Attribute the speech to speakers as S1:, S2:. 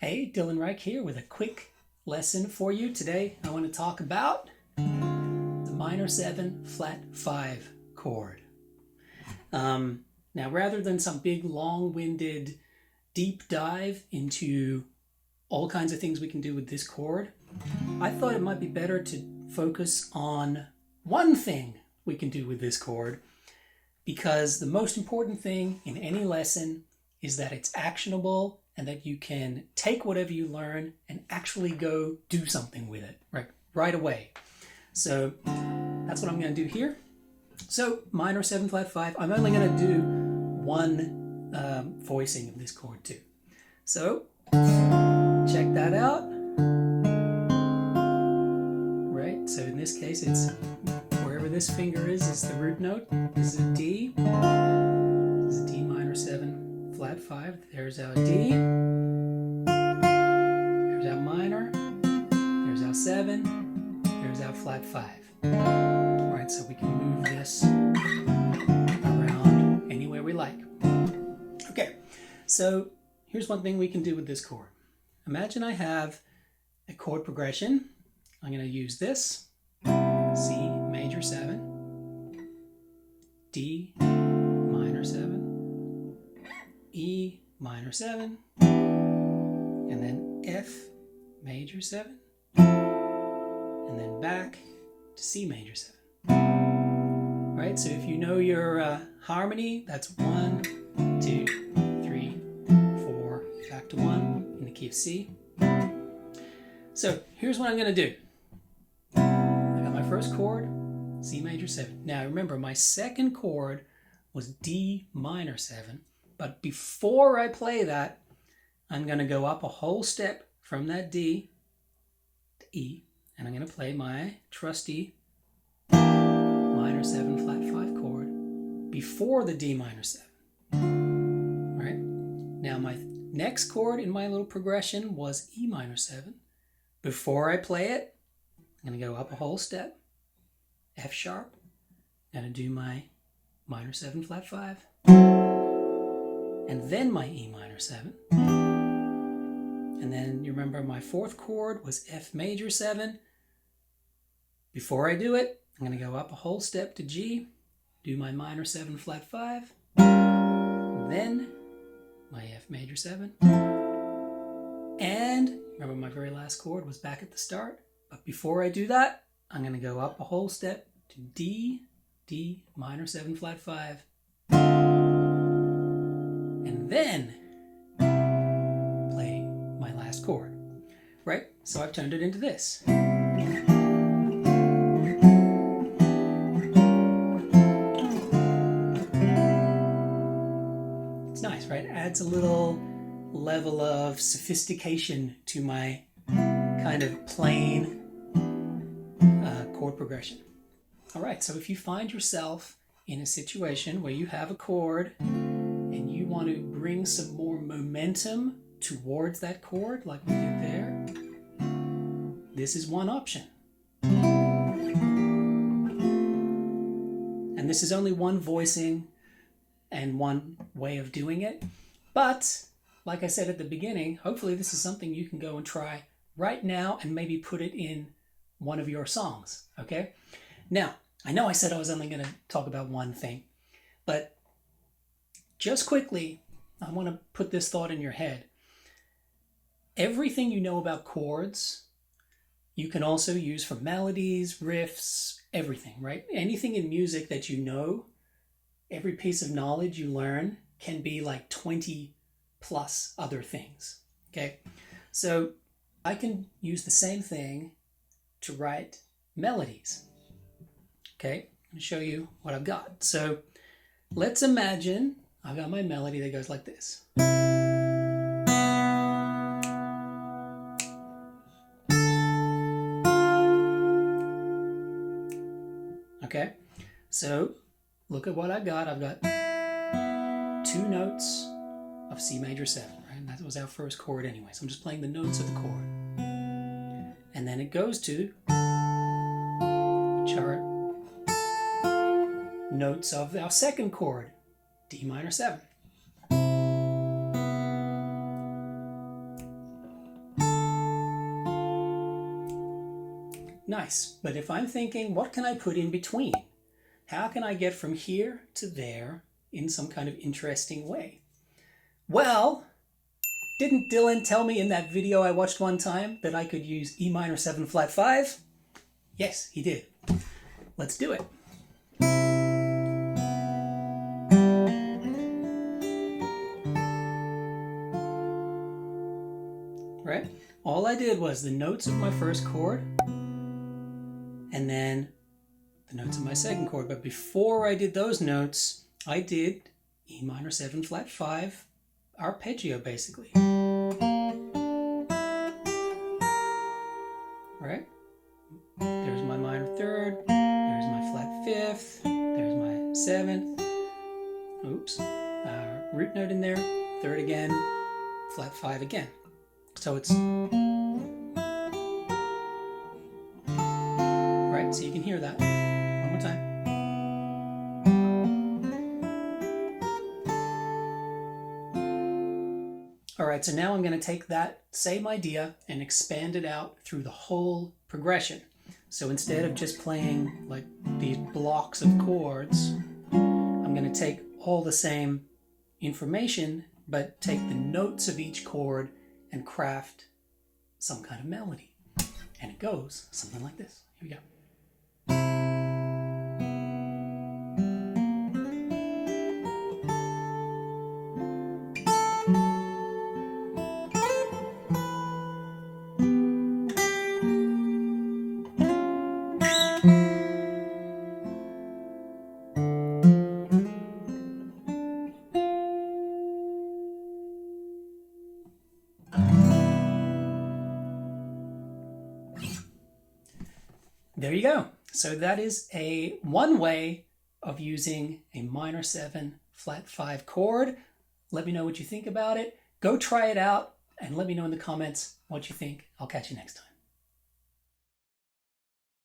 S1: Hey, Dylan Reich here with a quick lesson for you. Today I want to talk about the minor 7 flat 5 chord. Now rather than some big long-winded deep dive into all kinds of things we can do with this chord, I thought it might be better to focus on one thing we can do with this chord, because the most important thing in any lesson is that it's actionable and that you can take whatever you learn and actually go do something with it right away. So that's what I'm going to do here. So minor 7 flat 5, I'm only going to do one voicing of this chord too. So check that out. Right, so in this case it's wherever this finger is the root note. This is a D. This is a D minor 7 flat 5. There's our D. There's our minor. There's our 7. There's our flat 5. Alright, so we can move this around anywhere we like. Okay, so here's one thing we can do with this chord. Imagine I have a chord progression. I'm going to use this. C major 7. D minor 7. E minor 7, and then F major 7, and then back to C major 7. Right, so if you know your harmony, that's 1, 2, 3, 4, back to 1 in the key of C. So here's what I'm going to do. I got my first chord, C major 7. Now remember, my second chord was D minor 7. But before I play that, I'm going to go up a whole step from that D to E, and I'm going to play my trusty minor 7 flat 5 chord before the D minor 7. All right? Now my next chord in my little progression was E minor 7. Before I play it, I'm going to go up a whole step, F sharp, going to do my minor 7 flat 5. And then my E minor 7. And then you remember my fourth chord was F major 7. Before I do it, I'm going to go up a whole step to G, do my minor 7 flat 5, then my F major 7. And remember my very last chord was back at the start. But before I do that, I'm going to go up a whole step to D, D minor 7 flat 5. And then play my last chord, right? So I've turned it into this. It's nice, right? Adds a little level of sophistication to my kind of plain chord progression. All right, so if you find yourself in a situation where you have a chord and you want to bring some more momentum towards that chord like we did there, this is one option. And this is only one voicing and one way of doing it. But, like I said at the beginning, hopefully this is something you can go and try right now and maybe put it in one of your songs, okay? Now, I know I said I was only going to talk about one thing, but just quickly, I want to put this thought in your head. Everything you know about chords, you can also use for melodies, riffs, everything, right? Anything in music that you know, every piece of knowledge you learn can be like 20 plus other things, okay? So I can use the same thing to write melodies, okay? I'm going to show you what I've got. So let's imagine I've got my melody that goes like this. Okay, so look at what I've got. I've got 2 notes of C major 7, right? And that was our first chord anyway. So I'm just playing the notes of the chord. And then it goes to chart notes of our second chord, D minor 7. nice. But if I'm thinking, what can I put in between? How can I get from here to there in some kind of interesting way? Well, didn't Dylan tell me in that video I watched one time that I could use E minor 7 flat 5? Yes, he did. Let's do it. Right? All I did was the notes of my first chord and then the notes of my second chord. But before I did those notes, I did E minor 7 flat 5 arpeggio basically. Right? There's my minor third, there's my flat fifth, there's my seventh, oops, root note in there, third again, flat 5 again. So it's, right, so you can hear that. One more time. All right, so now I'm going to take that same idea and expand it out through the whole progression. So instead of just playing like these blocks of chords, I'm going to take all the same information, but take the notes of each chord and craft some kind of melody. And it goes something like this. Here we go. There you go. So that is one way of using a minor 7 flat 5 chord. Let me know what you think about it. Go try it out and let me know in the comments what you think. I'll catch you next time.